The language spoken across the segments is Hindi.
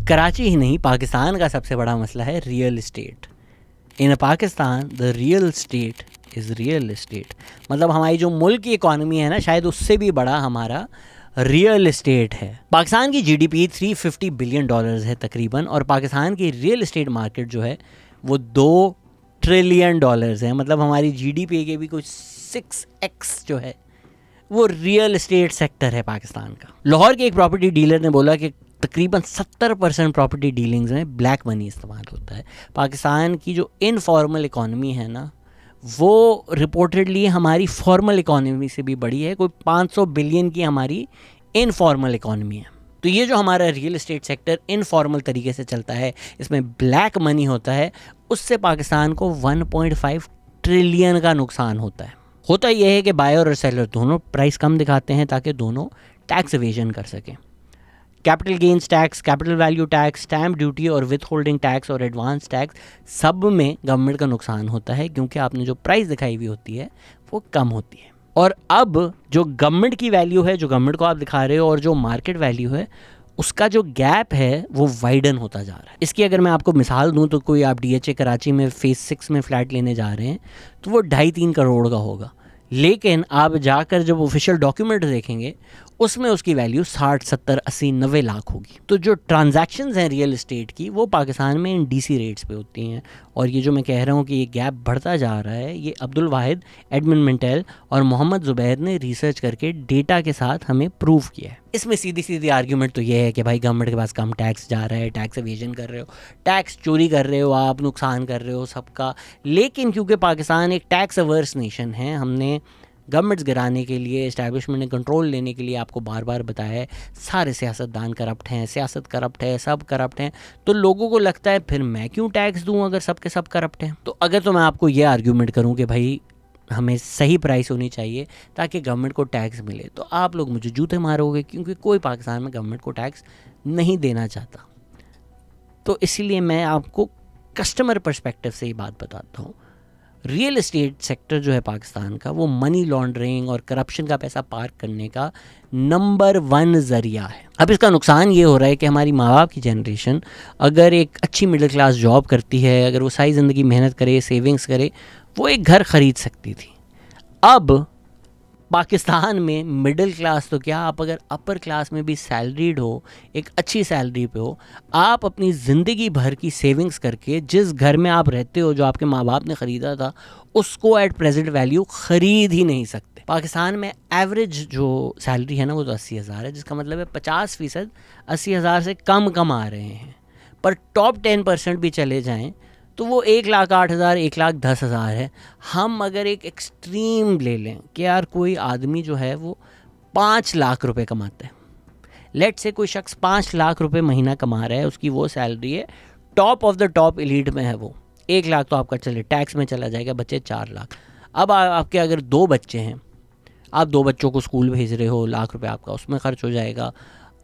कराची ही नहीं, पाकिस्तान का सबसे बड़ा मसला है real estate. In Pakistan the real estate is real estate. मतलब हमारी जो मुल्क की इकॉनमी है ना, शायद उससे भी बड़ा हमारा रियल इस्टेट है। पाकिस्तान की जीडीपी $350 बिलियन है तकरीबन, और पाकिस्तान की रियल इस्टेट मार्केट जो है वो $2 ट्रिलियन है। मतलब हमारी जीडीपी के भी कुछ 6x जो है वो रियल इस्टेट सेक्टर है पाकिस्तान का। लाहौर के एक प्रॉपर्टी डीलर ने बोला कि तकरीबन 70% प्रॉपर्टी डीलिंग्स में ब्लैक मनी इस्तेमाल होता है। पाकिस्तान की जो इनफॉर्मल इकॉनमी है ना, वो रिपोर्टेडली हमारी फॉर्मल इकॉनमी से भी बड़ी है। कोई 500 बिलियन की हमारी इनफॉर्मल इकॉनमी है। तो ये जो हमारा रियल एस्टेट सेक्टर इनफॉर्मल तरीके से चलता है, इसमें ब्लैक मनी होता है, उससे पाकिस्तान को 1.5 ट्रिलियन का नुकसान होता है। होता यह है कि बायर और सेलर दोनों प्राइस कम दिखाते हैं ताकि दोनों टैक्स एवेजन कर सकें। Capital gains tax, capital value tax, stamp duty और विथ होल्डिंग टैक्स और एडवांस टैक्स, सब में गवर्नमेंट का नुकसान होता है क्योंकि आपने जो प्राइस दिखाई हुई होती है वो कम होती है। और अब जो गवर्नमेंट की वैल्यू है, जो गवर्नमेंट को आप दिखा रहे हो, और जो मार्केट वैल्यू है, उसका जो गैप है वो वाइडन होता जा रहा है। इसकी अगर मैं आपको मिसाल दूं तो कोई आप DHA कराची में फेज़ 6 में फ़्लैट लेने जा रहे हैं तो वो 2.5-3 करोड़ का होगा, लेकिन आप जाकर जब ऑफिशियल डॉक्यूमेंट देखेंगे उसमें उसकी वैल्यू 60, 70, 80, 90 लाख होगी। तो जो ट्रांजैक्शंस हैं रियल एस्टेट की, वो पाकिस्तान में इन DC रेट्स पे होती हैं। और ये जो मैं कह रहा हूँ कि ये गैप बढ़ता जा रहा है, ये अब्दुल वाहिद, एडमिन मिंटेल और मोहम्मद ज़ुबैर ने रिसर्च करके डेटा के साथ हमें प्रूव किया है। इसमें सीधी सीधी आर्ग्यूमेंट तो ये है कि भाई गवर्नमेंट के पास कम टैक्स जा रहा है, टैक्स एवेजन कर रहे हो, टैक्स चोरी कर रहे हो, आप नुकसान कर रहे हो सबका। लेकिन क्योंकि पाकिस्तान एक टैक्स अवर्स नेशन है, हमने गवर्नमेंट्स गिराने के लिए, इस्टेब्लिशमेंट ने कंट्रोल लेने के लिए आपको बार बार बताया है सारे सियासतदान करप्ट हैं, सियासत करप्ट है, सब करप्ट हैं। तो लोगों को लगता है फिर मैं क्यों टैक्स दूं अगर सब के सब करप्ट हैं। तो अगर तो मैं आपको ये आर्ग्यूमेंट करूं कि भाई हमें सही प्राइस होनी चाहिए ताकि गवर्नमेंट को टैक्स मिले, तो आप लोग मुझे जूते मारोगे, क्योंकि कोई पाकिस्तान में गवर्नमेंट को टैक्स नहीं देना चाहता। तो इसीलिए मैं आपको कस्टमर पर्सपेक्टिव से ही बात बताता हूँ। रियल एस्टेट सेक्टर जो है पाकिस्तान का, वो मनी लॉन्ड्रिंग और करप्शन का पैसा पार्क करने का नंबर 1 ज़रिया है। अब इसका नुकसान ये हो रहा है कि हमारी माँ बाप की जनरेशन अगर एक अच्छी मिडिल क्लास जॉब करती है, अगर वो सारी ज़िंदगी मेहनत करे, सेविंग्स करे, वो एक घर ख़रीद सकती थी। अब पाकिस्तान में मिडिल क्लास तो क्या, आप अगर अपर क्लास में भी सैलरीड हो, एक अच्छी सैलरी पे हो, आप अपनी ज़िंदगी भर की सेविंग्स करके जिस घर में आप रहते हो, जो आपके माँ बाप ने ख़रीदा था, उसको एट प्रेजेंट वैल्यू ख़रीद ही नहीं सकते। पाकिस्तान में एवरेज जो सैलरी है ना वो तो 80,000 है, जिसका मतलब है 50% 80,000 से कम कमा रहे हैं। पर टॉप 10% भी चले जाएँ तो वो 1,08,000, 1,10,000 है। हम अगर एक एक्सट्रीम ले लें कि यार कोई आदमी जो है वो 5 लाख रुपए कमाता है, लेट से कोई शख्स 5 लाख रुपए महीना कमा रहा है, उसकी वो सैलरी है, top of the top elite में है वो, 1 लाख तो आपका चले टैक्स में चला जाएगा, बच्चे 4 लाख। अब आपके अगर 2 बच्चे हैं, आप 2 बच्चों को स्कूल भेज रहे हो, लाख रुपये आपका उसमें खर्च हो जाएगा।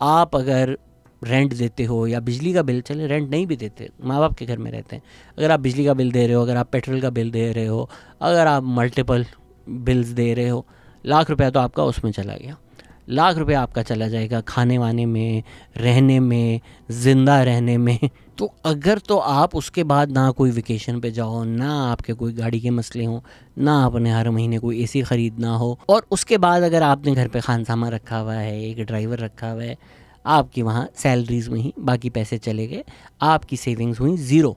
आप अगर रेंट देते हो या बिजली का बिल, चले रेंट नहीं भी देते, माँ बाप के घर में रहते हैं, अगर आप बिजली का बिल दे रहे हो, अगर आप पेट्रोल का बिल दे रहे हो, अगर आप मल्टीपल बिल्स दे रहे हो, लाख रुपया तो आपका उसमें चला गया। लाख रुपया आपका चला जाएगा खाने वाने में, रहने में, ज़िंदा रहने में। तो अगर तो आप उसके बाद ना कोई वेकेशन पे जाओ, ना आपके कोई गाड़ी के मसले हों, ना आपने हर महीने कोई AC ख़रीदना हो, और उसके बाद अगर आपने घर पे खानसामा रखा हुआ है, एक ड्राइवर रखा हुआ है, आपकी वहाँ सैलरीज़ में ही बाकी पैसे चले गए, आपकी सेविंग्स हुई 0।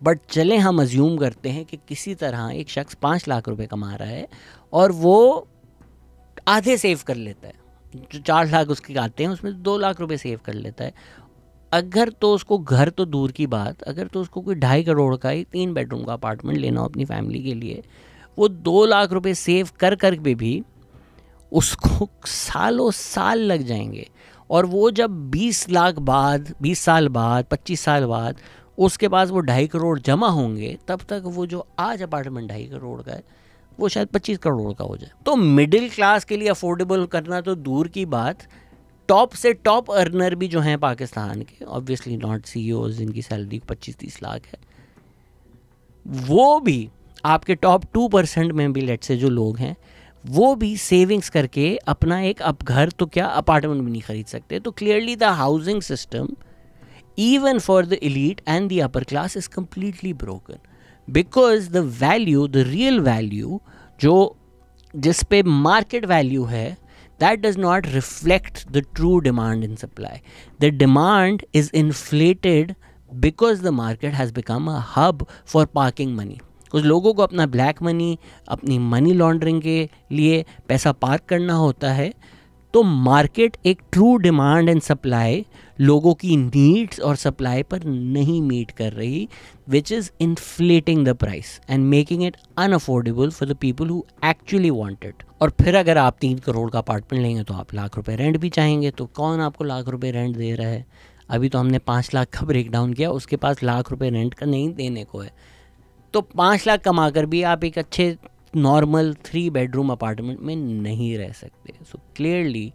बट चलें हम अज्यूम करते हैं कि किसी तरह एक शख्स 5 लाख रुपए कमा रहा है और वो आधे सेव कर लेता है, जो 4 लाख उसके आते हैं उसमें 2 लाख रुपए सेव कर लेता है। अगर तो उसको घर तो दूर की बात, अगर तो उसको कोई 2.5 करोड़ का एक 3 बेडरूम का अपार्टमेंट लेना हो अपनी फैमिली के लिए, वो 2 लाख रुपए सेव कर कर के भी उसको सालों साल लग जाएंगे। और वो जब 20 लाख बाद, 20 साल बाद, 25 साल बाद उसके पास वो 2.5 करोड़ जमा होंगे, तब तक वो जो आज अपार्टमेंट 2.5 करोड़ का है वो शायद 25 करोड़ का हो जाए। तो मिडिल क्लास के लिए अफोर्डेबल करना तो दूर की बात, टॉप से टॉप अर्नर भी जो हैं पाकिस्तान के, ऑब्वियसली नॉट CEOs जिनकी सैलरी 25-30 लाख है, वो भी आपके टॉप 2% में भी लेट से जो लोग हैं, वो भी सेविंग्स करके अपना एक अब घर तो क्या अपार्टमेंट भी नहीं ख़रीद सकते। तो clearly the housing system even for the elite and the upper class is completely broken, because the value, the real value जो जिस पे market value है, that does not reflect the true demand and supply. The demand is inflated because the market has become a hub for parking money. कुछ लोगों को अपना ब्लैक मनी, अपनी मनी लॉन्ड्रिंग के लिए पैसा पार्क करना होता है, तो मार्केट एक ट्रू डिमांड एंड सप्लाई लोगों की नीड्स और सप्लाई पर नहीं मीट कर रही, which is inflating the price and making it unaffordable for the people who actually want it. और फिर अगर आप 3 करोड़ का अपार्टमेंट लेंगे तो आप लाख रुपए रेंट भी चाहेंगे, तो कौन आपको लाख रुपए रेंट दे रहा है? अभी तो हमने 5 लाख का ब्रेक डाउन किया, उसके पास लाख रुपए रेंट का नहीं देने को है. तो 5 लाख कमा कर भी आप एक अच्छे नॉर्मल 3 बेडरूम अपार्टमेंट में नहीं रह सकते. So clearly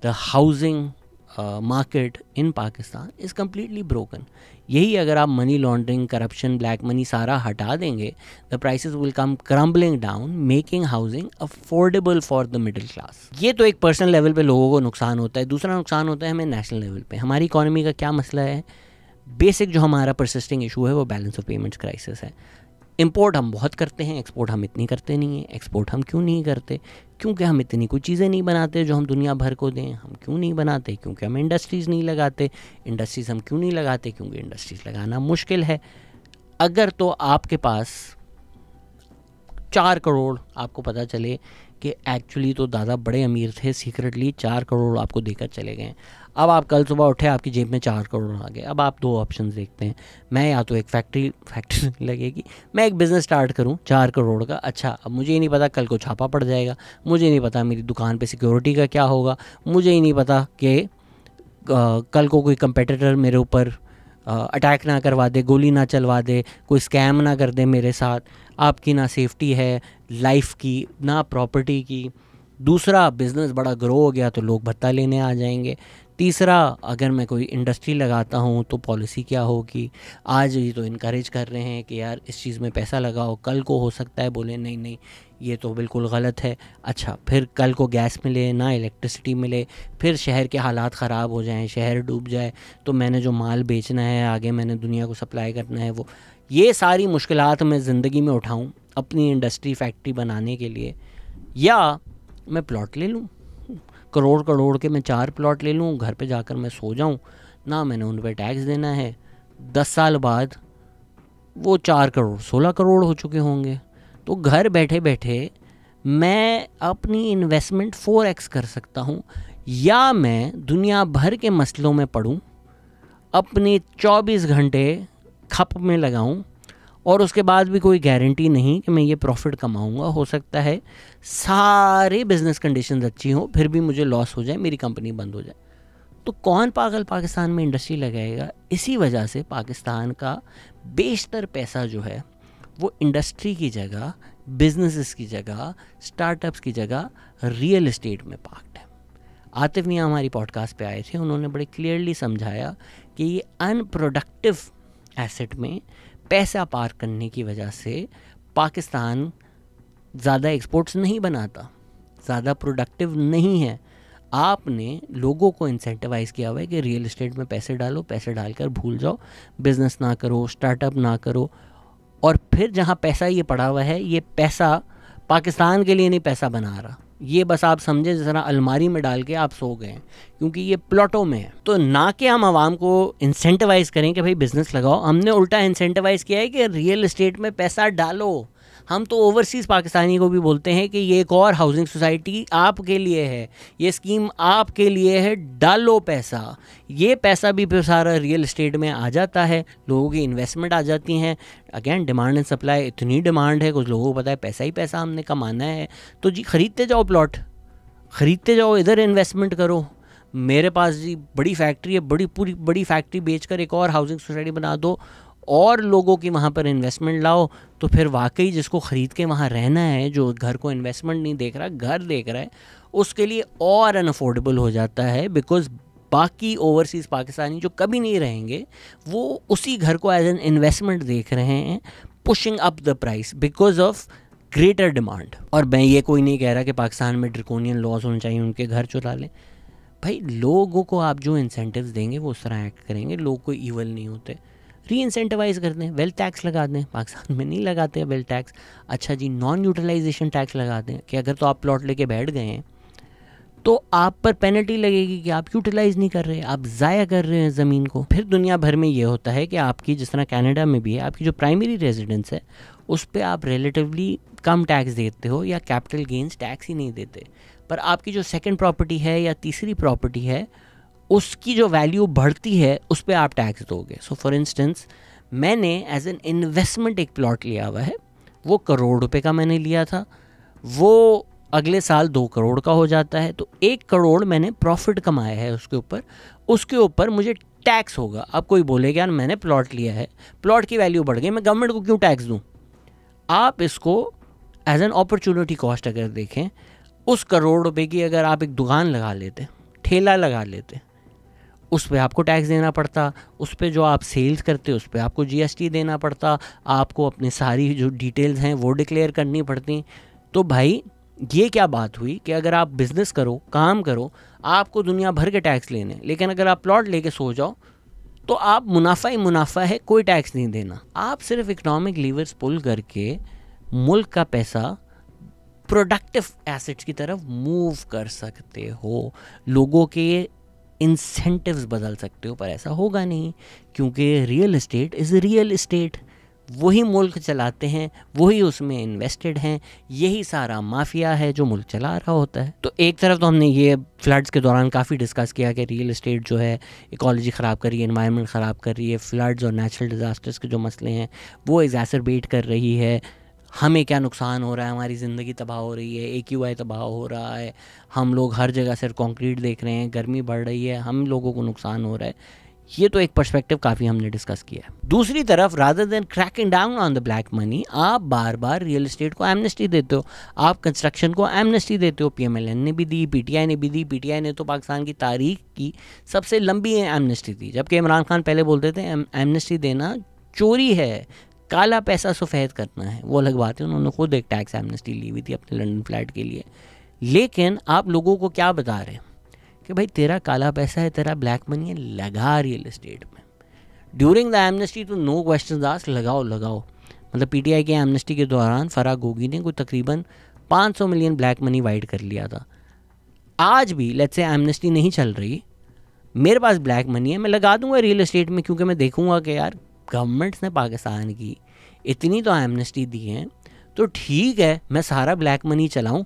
the housing market in Pakistan is completely broken. यही अगर आप money laundering, corruption, black money सारा हटा देंगे, the prices will come crumbling down, making housing affordable for the middle class. ये तो एक पर्सनल लेवल पे लोगों को नुकसान होता है. दूसरा नुकसान होता है हमें नेशनल लेवल पे. हमारी इकोनॉमी का क्या मसला है? बेसिक जो हमारा परसिस्टिंग इशू है वो बैलेंस ऑफ पेमेंट्स क्राइसिस है. इंपोर्ट हम बहुत करते हैं, एक्सपोर्ट हम इतनी करते नहीं हैं. एक्सपोर्ट हम क्यों नहीं करते? क्योंकि हम इतनी कोई चीज़ें नहीं बनाते जो हम दुनिया भर को दें. हम क्यों नहीं बनाते? क्योंकि हम इंडस्ट्रीज़ नहीं लगाते. इंडस्ट्रीज़ हम क्यों नहीं लगाते? क्योंकि इंडस्ट्रीज़ लगाना मुश्किल है. अगर तो आपके पास 4 करोड़ आपको पता चले कि एक्चुअली तो दादा बड़े अमीर थे, सीक्रेटली 4 करोड़ आपको देकर चले गए. अब आप कल सुबह उठे, आपकी जेब में 4 करोड़ आ गए. अब आप 2 ऑप्शन देखते हैं. मैं या तो एक फैक्ट्री लगेगी, मैं एक बिज़नेस स्टार्ट करूं 4 करोड़ का. अच्छा, अब मुझे ही नहीं पता कल को छापा पड़ जाएगा, मुझे नहीं पता मेरी दुकान पे सिक्योरिटी का क्या होगा, मुझे ही नहीं पता कि कल को कोई कंपेटिटर मेरे ऊपर अटैक ना करवा दे, गोली ना चलवा दे, कोई स्कैम ना कर दे मेरे साथ. आपकी ना सेफ्टी है लाइफ की, ना प्रॉपर्टी की. दूसरा, बिज़नेस बड़ा ग्रो हो गया तो लोग भत्ता लेने आ जाएंगे. तीसरा, अगर मैं कोई इंडस्ट्री लगाता हूँ तो पॉलिसी क्या होगी? आज ये तो इनकरेज कर रहे हैं कि यार इस चीज़ में पैसा लगाओ, कल को हो सकता है बोले नहीं नहीं ये तो बिल्कुल गलत है. अच्छा, फिर कल को गैस मिले ना, इलेक्ट्रिसिटी मिले, फिर शहर के हालात ख़राब हो जाएं, शहर डूब जाए, तो मैंने जो माल बेचना है आगे, मैंने दुनिया को सप्लाई करना है, वो ये सारी मुश्किलात मैं ज़िंदगी में उठाऊँ अपनी इंडस्ट्री फैक्ट्री बनाने के लिए, या मैं प्लॉट ले लूँ करोड़ के, मैं 4 प्लॉट ले लूँ, घर पे जाकर मैं सो जाऊँ ना, मैंने उन पर टैक्स देना है. 10 साल बाद वो 4 करोड़ 16 करोड़ हो चुके होंगे. तो घर बैठे बैठे मैं अपनी इन्वेस्टमेंट 4x कर सकता हूँ, या मैं दुनिया भर के मसलों में पड़ूँ, अपने 24 घंटे खप में लगाऊँ, और उसके बाद भी कोई गारंटी नहीं कि मैं ये प्रॉफिट कमाऊंगा. हो सकता है सारे बिजनेस कंडीशंस अच्छी हों, फिर भी मुझे लॉस हो जाए, मेरी कंपनी बंद हो जाए. तो कौन पागल पाकिस्तान में इंडस्ट्री लगाएगा? इसी वजह से पाकिस्तान का बेशतर पैसा जो है वो इंडस्ट्री की जगह, बिजनेसेस की जगह, स्टार्टअप्स की जगह रियल एस्टेट में पार्क्ड है. आतिफ मियां हमारी पॉडकास्ट पे आए थे, उन्होंने बड़े क्लियरली समझाया कि ये अनप्रोडक्टिव एसेट में पैसा पार्क करने की वजह से पाकिस्तान ज़्यादा एक्सपोर्ट्स नहीं बनाता, ज़्यादा प्रोडक्टिव नहीं है. आपने लोगों को इंसेंटिवाइज़ किया हुआ है कि रियल एस्टेट में पैसे डालो, पैसे डालकर भूल जाओ, बिज़नेस ना करो, स्टार्टअप ना करो. और फिर जहाँ पैसा ये पड़ा हुआ है, ये पैसा पाकिस्तान के लिए नहीं पैसा बना रहा, ये बस आप समझे जिस तरह अलमारी में डाल के आप सो गए, क्योंकि ये प्लॉटों में है. तो ना कि हम आवाम को इंसेंटिवाइज़ करें कि भाई बिज़नेस लगाओ, हमने उल्टा इंसेंटिवाइज़ किया है कि रियल एस्टेट में पैसा डालो. हम तो ओवरसीज़ पाकिस्तानी को भी बोलते हैं कि ये एक और हाउसिंग सोसाइटी आपके लिए है, ये स्कीम आपके लिए है, डालो पैसा. ये पैसा भी फिर सारा रियल एस्टेट में आ जाता है, लोगों की इन्वेस्टमेंट आ जाती हैं. अगेन डिमांड एंड सप्लाई, इतनी डिमांड है, कुछ लोगों को पता है पैसा ही पैसा हमने कमाना है, तो जी ख़रीदते जाओ प्लॉट, ख़रीदते जाओ, इधर इन्वेस्टमेंट करो. मेरे पास जी बड़ी फैक्ट्री है, बड़ी फैक्ट्री बेचकर एक और हाउसिंग सोसाइटी बना दो और लोगों की वहाँ पर इन्वेस्टमेंट लाओ. तो फिर वाकई जिसको ख़रीद के वहाँ रहना है, जो घर को इन्वेस्टमेंट नहीं देख रहा, घर देख रहा है, उसके लिए और अनअफोर्डेबल हो जाता है. बिकॉज़ बाकी ओवरसीज़ पाकिस्तानी जो कभी नहीं रहेंगे, वो उसी घर को एज एन इन्वेस्टमेंट देख रहे हैं, pushing up the price because of greater demand. और मैं ये कोई नहीं कह रहा कि पाकिस्तान में ड्रैकोनियन लॉज होने चाहिए, उनके घर चुरा लें. भाई लोगों को आप जो इंसेंटिव्स देंगे वो उस तरह एक्ट करेंगे, लोग कोई ईवल नहीं होते। री इंसेंटिवाइज कर दें, वेल्थ टैक्स लगा दें, पाकिस्तान में नहीं लगाते हैं वेल्थ टैक्स। अच्छा जी, नॉन यूटिलाइजेशन टैक्स लगा दें कि अगर तो आप प्लॉट लेके बैठ गए हैं तो आप पर पेनल्टी लगेगी कि आप यूटिलाइज़ नहीं कर रहे, आप ज़ाया कर रहे हैं ज़मीन को। फिर दुनिया भर में ये होता है कि आपकी, जिस तरह कनाडा में भी है, आपकी जो प्राइमरी रेजिडेंस है उस पर आप रिलेटिवली कम टैक्स देते हो या कैपिटल गेंस टैक्स ही नहीं देते, पर आपकी जो सेकंड प्रॉपर्टी है या तीसरी प्रॉपर्टी है उसकी जो वैल्यू बढ़ती है उस पर आप टैक्स दोगे। सो फॉर इंस्टेंस मैंने एज एन इन्वेस्टमेंट एक प्लॉट लिया हुआ है, वो करोड़ रुपए का मैंने लिया था, वो अगले साल 2 करोड़ का हो जाता है, तो 1 करोड़ मैंने प्रॉफिट कमाया है उसके ऊपर मुझे टैक्स होगा। अब कोई बोलेगा यार मैंने प्लॉट लिया है, प्लॉट की वैल्यू बढ़ गई, मैं गवर्नमेंट को क्यों टैक्स दूं? आप इसको एज एन अपॉर्चुनिटी कॉस्ट अगर देखें, उस करोड़ रुपए की अगर आप एक दुकान लगा लेते, ठेला लगा लेते, उस पर आपको टैक्स देना पड़ता, उस पर जो आप सेल्स करते उस पर आपको GST देना पड़ता, आपको अपनी सारी जो डिटेल्स हैं वो डिक्लेयर करनी पड़ती। तो भाई ये क्या बात हुई कि अगर आप बिज़नेस करो, काम करो, आपको दुनिया भर के टैक्स लेने, लेकिन अगर आप प्लॉट लेके सो जाओ तो आप मुनाफा ही मुनाफा है, कोई टैक्स नहीं देना। आप सिर्फ इकोनॉमिक लीवर्स पुल करके मुल्क का पैसा प्रोडक्टिव एसेट्स की तरफ मूव कर सकते हो, लोगों के इंसेंटिव्स बदल सकते हो, पर ऐसा होगा नहीं क्योंकि real estate is real estate. वही मुल्क चलाते हैं, वही उसमें इन्वेस्टेड हैं, यही सारा माफिया है जो मुल्क चला रहा होता है। तो एक तरफ तो हमने ये फ्लड्स के दौरान काफ़ी डिस्कस किया कि रियल एस्टेट जो है इकोलॉजी ख़राब कर रही है, एनवायरनमेंट ख़राब कर रही है, फ्लड्स और नेचुरल डिज़ास्टर्स के जो मसले हैं वो एग्जैसरबेट कर रही है, हमें क्या नुकसान हो रहा है, हमारी ज़िंदगी तबाह हो रही है, AQI तबाह हो रहा है, हम लोग हर जगह सिर्फ कंक्रीट देख रहे हैं, गर्मी बढ़ रही है, हम लोगों को नुकसान हो रहा है। ये तो एक पर्सपेक्टिव काफ़ी हमने डिस्कस किया है। दूसरी तरफ rather than cracking down on the black money, आप बार बार रियल एस्टेट को एमनेस्टी देते हो, आप कंस्ट्रक्शन को एमनेस्टी देते हो। PMLN ने भी दी, PTI ने भी दी। PTI ने तो पाकिस्तान की तारीख की सबसे लंबी एमनेस्टी दी, जबकि इमरान खान पहले बोलते थे एमनेस्टी देना चोरी है, काला पैसा सफ़ेद करना है। वो अलग बात है, उन्होंने खुद एक टैक्स एमनेस्टी ली हुई थी अपने लंदन फ्लैट के लिए। लेकिन आप लोगों को क्या बता रहे हैं कि भाई तेरा काला पैसा है, तेरा ब्लैक मनी है, लगा रियल एस्टेट में। ड्यूरिंग द एमनेस्टी तो नो क्वेश्चन आस्क्ड, लगाओ। मतलब PTI के एमनेस्टी के दौरान फराह गोगी ने कोई तकरीबन 500 मिलियन ब्लैक मनी वाइड कर लिया था। आज भी लेट्स से एमनेस्टी नहीं चल रही, मेरे पास ब्लैक मनी है, मैं लगा दूंगा रियल एस्टेट में, क्योंकि मैं देखूंगा कि यार गवर्नमेंट्स ने पाकिस्तान की इतनी तो एमनेस्टी दी है, तो ठीक है मैं सारा ब्लैक मनी चलाऊं,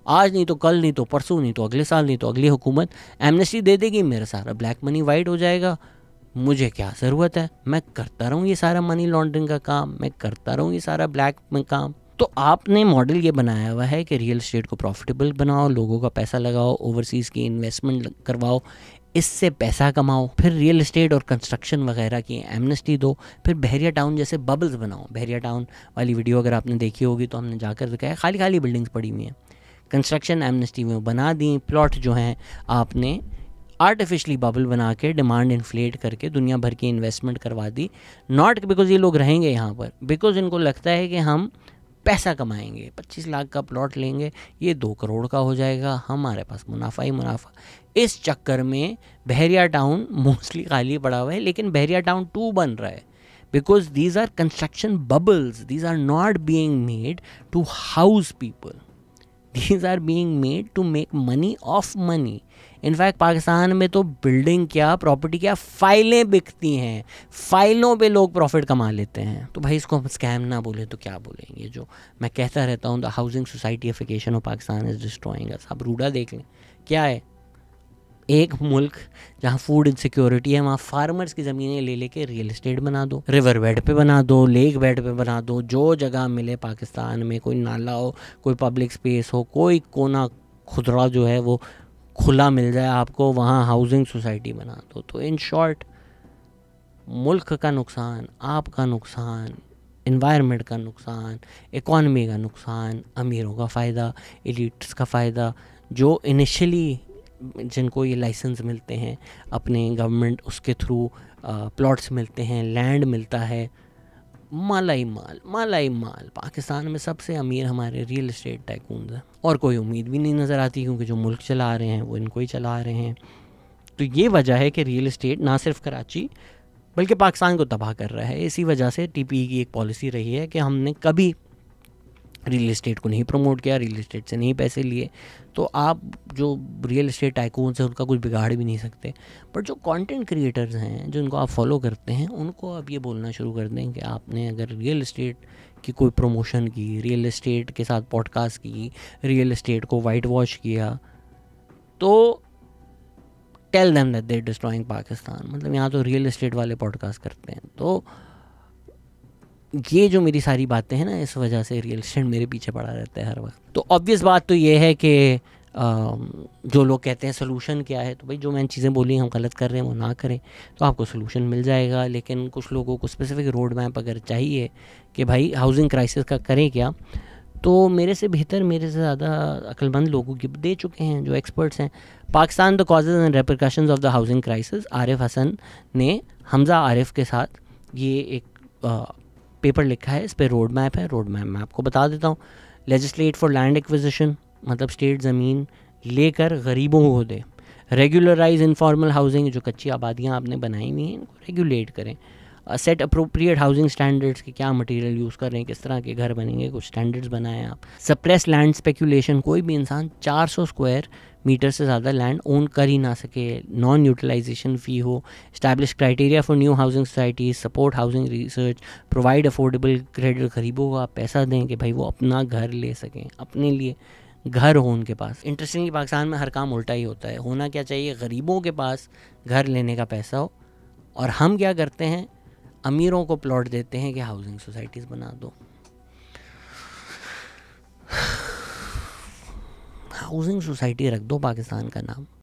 आज नहीं तो कल, नहीं तो परसों, नहीं तो अगले साल, नहीं तो अगली हुकूमत एमनेस्टी दे देगी, मेरा सारा ब्लैक मनी वाइड हो जाएगा। मुझे क्या ज़रूरत है, मैं करता रहूँ ये सारा मनी लॉन्ड्रिंग का काम, मैं करता रहूँ ये सारा ब्लैक में काम। तो आपने मॉडल ये बनाया हुआ है कि रियल एस्टेट को प्रॉफिटेबल बनाओ, लोगों का पैसा लगाओ, ओवरसीज़ की इन्वेस्टमेंट करवाओ, इससे पैसा कमाओ, फिर रियल एस्टेट और कंस्ट्रक्शन वगैरह की एमनेस्टी दो, फिर बहरिया टाउन जैसे बबल्स बनाओ। बहरिया टाउन वाली वीडियो अगर आपने देखी होगी तो हमने जाकर दिखाया, खाली खाली बिल्डिंग्स पड़ी हुई हैं, कंस्ट्रक्शन एमनेस्टी में बना दी। प्लॉट जो हैं आपने आर्टिफिशली बबल बना के डिमांड इन्फ्लेट करके दुनिया भर की इन्वेस्टमेंट करवा दी, नॉट बिकॉज ये लोग रहेंगे यहाँ पर, बिकॉज इनको लगता है कि हम पैसा कमाएंगे, 25 लाख का प्लॉट लेंगे, ये 2 करोड़ का हो जाएगा, हमारे पास मुनाफा ही मुनाफा। इस चक्कर में बहरिया टाउन मोस्टली खाली पड़ा हुआ है, लेकिन बहरिया टाउन 2 बन रहा है, because these are construction bubbles, these are not being made to house people, these are being made to make money off money। In fact Pakistan में तो बिल्डिंग क्या, प्रॉपर्टी क्या, फाइलें बिकती हैं, फाइलों पे लोग प्रॉफिट कमा लेते हैं। तो भाई इसको हम स्कैम ना बोले तो क्या बोलेंगे? जो मैं कहता रहता हूँ, the housing societification of Pakistan is destroying us. आप रूडा देख लें, क्या है, एक मुल्क जहाँ फूड इनसिक्योरिटी है, वहाँ फार्मर्स की ज़मीनें ले लेके रियल एस्टेट बना दो, रिवर बेड पे बना दो, लेक बेड पे बना दो, जो जगह मिले पाकिस्तान में, कोई नाला हो, कोई पब्लिक स्पेस हो, कोई कोना खुदरा जो है वो खुला मिल जाए आपको, वहाँ हाउसिंग सोसाइटी बना दो। तो इन शॉर्ट, मुल्क का नुकसान, आपका नुकसान, इन्वायरमेंट का नुकसान, इकॉनमी का नुकसान, अमीरों का फ़ायदा, एलिट्स का फ़ायदा, जो इनिशियली जिनको ये लाइसेंस मिलते हैं अपने गवर्नमेंट, उसके थ्रू प्लॉट्स मिलते हैं, लैंड मिलता है, माला ही माल। पाकिस्तान में सबसे अमीर हमारे रियल एस्टेट टाइकून्स हैं, और कोई उम्मीद भी नहीं नज़र आती, क्योंकि जो मुल्क चला रहे हैं वो इनको ही चला रहे हैं। तो ये वजह है कि रियल इस्टेट ना सिर्फ कराची बल्कि पाकिस्तान को तबाह कर रहा है। इसी वजह से टीपीई की एक पॉलिसी रही है कि हमने कभी रियल इस्टेट को नहीं प्रमोट किया, रियल इस्टेट से नहीं पैसे लिए। तो आप जो रियल इस्टेट टाइकून्स हैं उनका कुछ बिगाड़ भी नहीं सकते, बट जो कंटेंट क्रिएटर्स हैं जो इनको आप फॉलो करते हैं उनको अब ये बोलना शुरू कर दें कि आपने अगर रियल इस्टेट की कोई प्रमोशन की, रियल इस्टेट के साथ पॉडकास्ट की, रियल इस्टेट को वाइट वॉश किया, तो tell them that they destroying Pakistan. मतलब यहाँ तो रियल इस्टेट वाले पॉडकास्ट करते हैं। तो ये जो मेरी सारी बातें हैं ना, इस वजह से रियल इस्टेट मेरे पीछे पड़ा रहता है हर वक्त। तो ऑब्वियस बात तो ये है कि जो लोग कहते हैं सोल्यूशन क्या है, तो भाई जो मैंने चीज़ें बोली हम गलत कर रहे हैं वो ना करें, तो आपको सोल्यूशन मिल जाएगा। लेकिन कुछ लोगों को स्पेसिफिक रोड मैप अगर चाहिए कि भाई हाउसिंग क्राइसिस का करें क्या, तो मेरे से बेहतर, मेरे से ज़्यादा अक्लमंद लोगों की दे चुके हैं जो एक्सपर्ट्स हैं। Pakistan the causes and repercussions of the housing crisis, Arif Hasan ने हमज़ा आरिफ के साथ ये एक पेपर लिखा है। इस पर रोड मैप है। रोड मैप मैं आपको बता देता हूँ। लेजिस्लेट फॉर लैंड एक्विजिशन, मतलब स्टेट ज़मीन लेकर गरीबों को दे। रेगुलराइज इनफॉर्मल हाउसिंग, जो कच्ची आबादियाँ आपने बनाई हुई हैं इनको रेगुलेट करें। सेट अप्रोप्रिएट हाउसिंग स्टैंडर्ड्स कि क्या मटेरियल यूज़ कर रहे हैं, किस तरह के घर बनेंगे, कुछ स्टैंडर्ड्स बनाएं आप। सप्रेस लैंड स्पेकुलेशन, कोई भी इंसान 400 स्क्वायर मीटर से ज़्यादा लैंड ओन कर ही ना सके, नॉन यूटिलाइजेशन फ़ी हो। Establish criteria for new housing societies, support housing research, provide affordable credit, गरीबों को आप पैसा दें कि भाई वो अपना घर ले सकें, अपने लिए घर हो उनके पास। इंटरेस्टिंगली पाकिस्तान में हर काम उल्टा ही होता है। होना क्या चाहिए, गरीबों के पास घर लेने का पैसा हो, और हम क्या करते हैं, अमीरों को प्लॉट देते हैं कि हाउसिंग सोसाइटीज़ बना दो। हाउसिंग सोसाइटी रख दो पाकिस्तान का नाम,